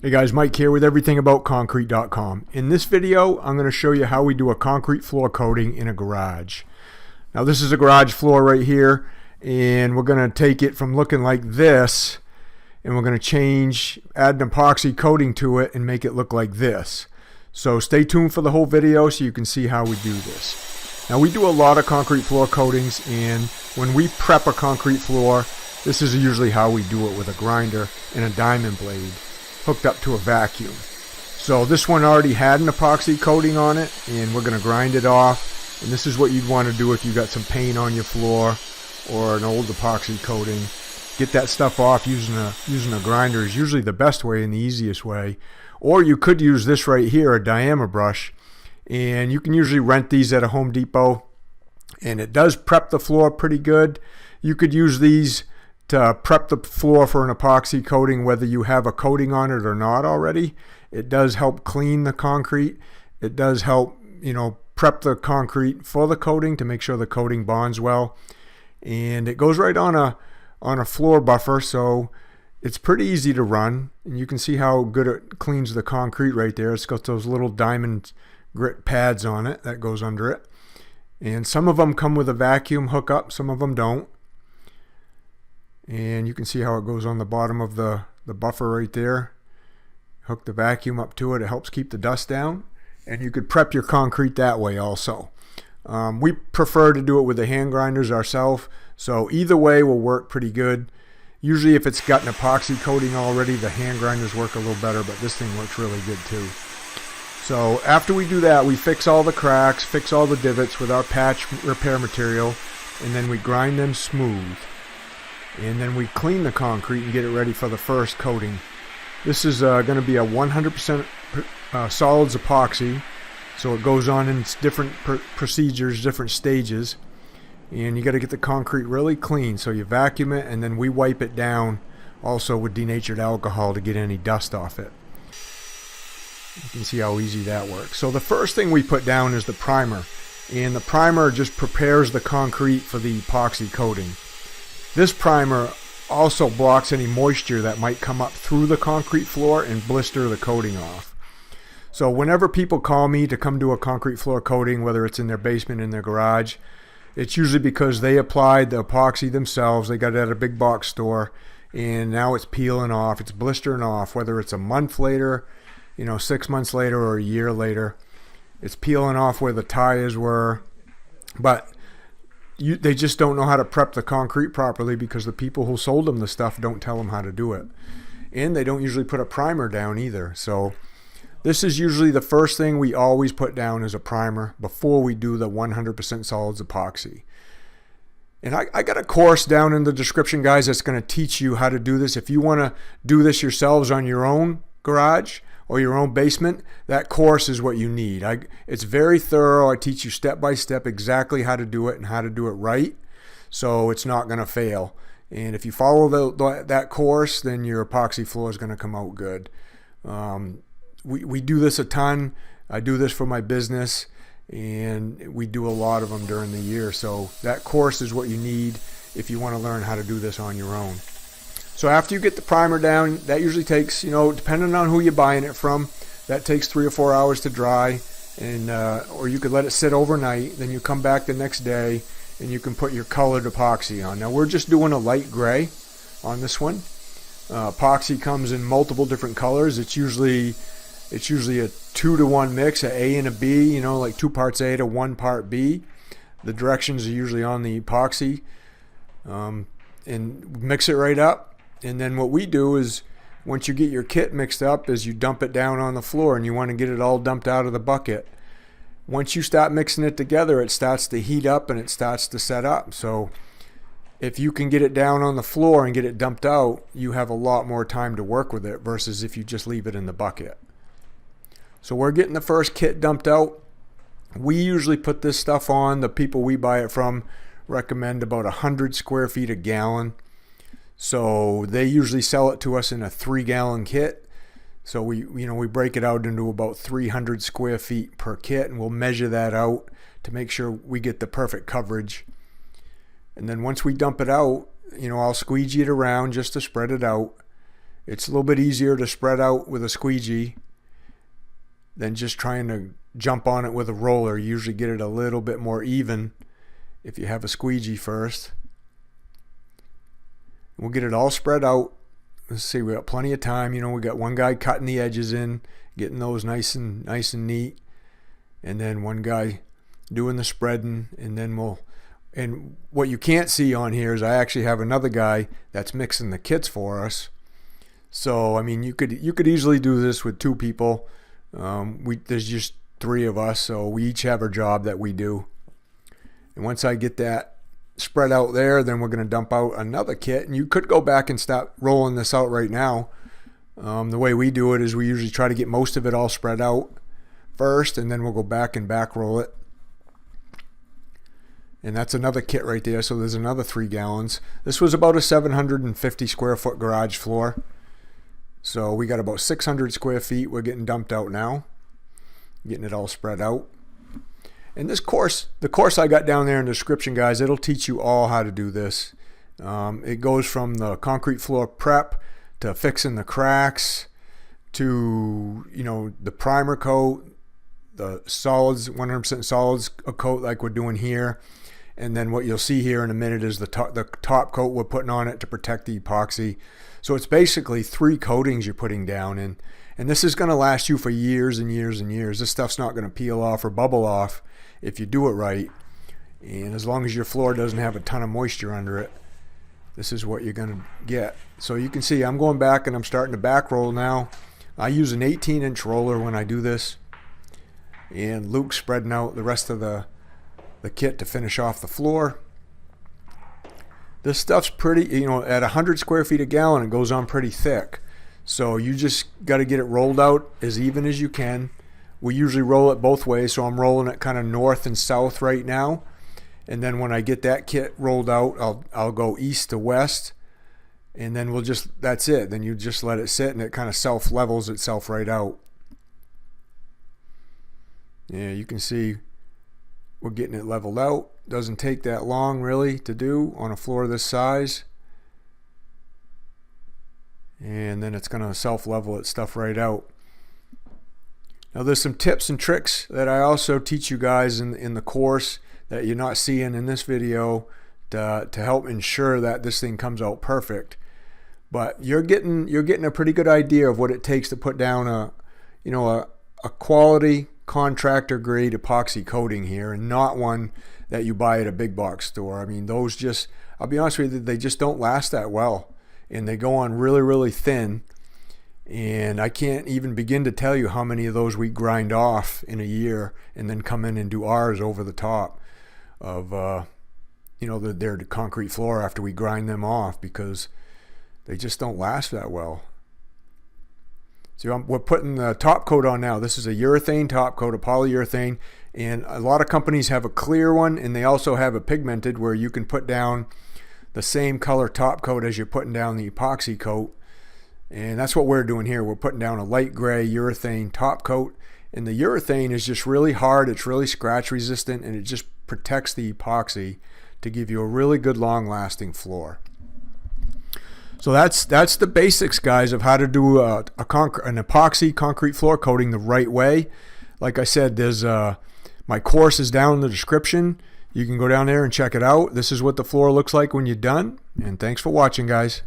Hey guys, Mike here with everythingaboutconcrete.com. In this video, I'm going to show you how we do a concrete floor coating in a garage. Now this is a garage floor right here, and we're going to take it from looking like this, and we're going to add an epoxy coating to it and make it look like this. So stay tuned for the whole video so you can see how we do this. Now we do a lot of concrete floor coatings, and when we prep a concrete floor, this is usually how we do it, with a grinder and a diamond blade hooked up to a vacuum. So this one already had an epoxy coating on it, and we're going to grind it off. And this is what you'd want to do if you got some paint on your floor or an old epoxy coating. Get that stuff off using a grinder is usually the best way and the easiest way. Or you could use this right here, a diameter brush, and you can usually rent these at a Home Depot, and it does prep the floor pretty good. You could use these to prep the floor for an epoxy coating, whether you have a coating on it or not already. It does help clean the concrete. It does help, prep the concrete for the coating to make sure the coating bonds well. And it goes right on a floor buffer, so it's pretty easy to run. And you can see how good it cleans the concrete right there. It's got those little diamond grit pads on it that goes under it. And some of them come with a vacuum hookup, some of them don't. And you can see how it goes on the bottom of the buffer right there. Hook the vacuum up to it. It helps keep the dust down. And you could prep your concrete that way also. We prefer to do it with the hand grinders ourselves. So either way will work pretty good. Usually if it's got an epoxy coating already, the hand grinders work a little better, but this thing works really good too. So after we do that, we fix all the cracks, fix all the divots with our patch repair material, and then we grind them smooth. And then we clean the concrete and get it ready for the first coating. This is going to be a 100% solids epoxy, so it goes on in different procedures, different stages, and you got to get the concrete really clean. So you vacuum it, and then we wipe it down also with denatured alcohol to get any dust off it. You can see how easy that works. So the first thing we put down is the primer, and the primer just prepares the concrete for the epoxy coating. This primer also blocks any moisture that might come up through the concrete floor and blister the coating off. So whenever people call me to come do a concrete floor coating, whether it's in their basement, in their garage, it's usually because they applied the epoxy themselves. They got it at a big box store, and now it's peeling off, it's blistering off, whether it's a month later, 6 months later, or a year later. It's peeling off where the tires were, but they just don't know how to prep the concrete properly because the people who sold them the stuff don't tell them how to do it. And they don't usually put a primer down either. So this is usually the first thing we always put down as a primer before we do the 100% solids epoxy. And I got a course down in the description, guys, that's going to teach you how to do this. If you want to do this yourselves on your own garage or your own basement, that course is what you need. It's very thorough. I teach you step by step exactly how to do it and how to do it right, so it's not going to fail. And if you follow that course, then your epoxy floor is going to come out good. We do this a ton. I do this for my business, and we do a lot of them during the year. So that course is what you need if you want to learn how to do this on your own. So after you get the primer down, that usually takes, depending on who you're buying it from, that takes 3 or 4 hours to dry, and or you could let it sit overnight. Then you come back the next day, and you can put your colored epoxy on. Now we're just doing a light gray on this one. Epoxy comes in multiple different colors. It's usually a 2-to-1 mix, a A and a B. Like 2 parts A to 1 part B. The directions are usually on the epoxy, and mix it right up. And then what we do is, once you get your kit mixed up, is you dump it down on the floor, and you want to get it all dumped out of the bucket. Once you start mixing it together, it starts to heat up and it starts to set up. So if you can get it down on the floor and get it dumped out, you have a lot more time to work with it versus if you just leave it in the bucket. So we're getting the first kit dumped out. We usually put this stuff on. The people we buy it from recommend about 100 square feet a gallon. So they usually sell it to us in a 3-gallon kit. So we break it out into about 300 square feet per kit, and we'll measure that out to make sure we get the perfect coverage. And then once we dump it out, I'll squeegee it around just to spread it out. It's a little bit easier to spread out with a squeegee than just trying to jump on it with a roller. You usually get it a little bit more even if you have a squeegee first. We'll get it all spread out. Let's see, we got plenty of time. You know, we got one guy cutting the edges in, getting those nice and neat, and then one guy doing the spreading, and then and what you can't see on here is I actually have another guy that's mixing the kits for us. So I mean, you could easily do this with 2 people. There's just 3 of us, so we each have our job that we do. And once I get that spread out there, then we're going to dump out another kit, and you could go back and start rolling this out right now. The way we do it is we usually try to get most of it all spread out first, and then we'll go back and back roll it. And that's another kit right there, so there's another 3 gallons. This was about a 750 square foot garage floor. So we got about 600 square feet we're getting dumped out now. Getting it all spread out. And this course, the course I got down there in the description, guys, it'll teach you all how to do this. It goes from the concrete floor prep to fixing the cracks to, you know, the primer coat, the solids, 100% solids coat like we're doing here. And then what you'll see here in a minute is the top coat we're putting on it to protect the epoxy. So it's basically 3 coatings you're putting down, and this is going to last you for years and years and years. This stuff's not going to peel off or bubble off if you do it right. And as long as your floor doesn't have a ton of moisture under it, this is what you're going to get. So you can see I'm going back and I'm starting to back roll now. I use an 18-inch roller when I do this. And Luke's spreading out the rest of the kit to finish off the floor. This stuff's pretty, you know, at 100 square feet a gallon, it goes on pretty thick. So you just got to get it rolled out as even as you can. We usually roll it both ways, so I'm rolling it kind of north and south right now. And then when I get that kit rolled out, I'll go east to west. And then that's it. Then you just let it sit and it kind of self-levels itself right out. Yeah, you can see we're getting it leveled out. Doesn't take that long really to do on a floor this size. And then it's going to self-level its stuff right out. Now there's some tips and tricks that I also teach you guys in the course that you're not seeing in this video to help ensure that this thing comes out perfect. But you're getting a pretty good idea of what it takes to put down a quality contractor grade epoxy coating here, and not one that you buy at a big box store. I mean, those just, I'll be honest with you, they just don't last that well, and they go on really, really thin. And I can't even begin to tell you how many of those we grind off in a year and then come in and do ours over the top of their concrete floor after we grind them off, because they just don't last that well. So we're putting the top coat on now. This is a urethane top coat, a polyurethane, and a lot of companies have a clear one, and they also have a pigmented where you can put down the same color top coat as you're putting down the epoxy coat. And that's what we're doing here. We're putting down a light gray urethane top coat, and the urethane is just really hard. It's really scratch resistant, and it just protects the epoxy to give you a really good long lasting floor. So that's the basics, guys, of how to do an epoxy concrete floor coating the right way. Like I said, there's my course is down in the description. You can go down there and check it out. This is what the floor looks like when you're done. And thanks for watching, guys.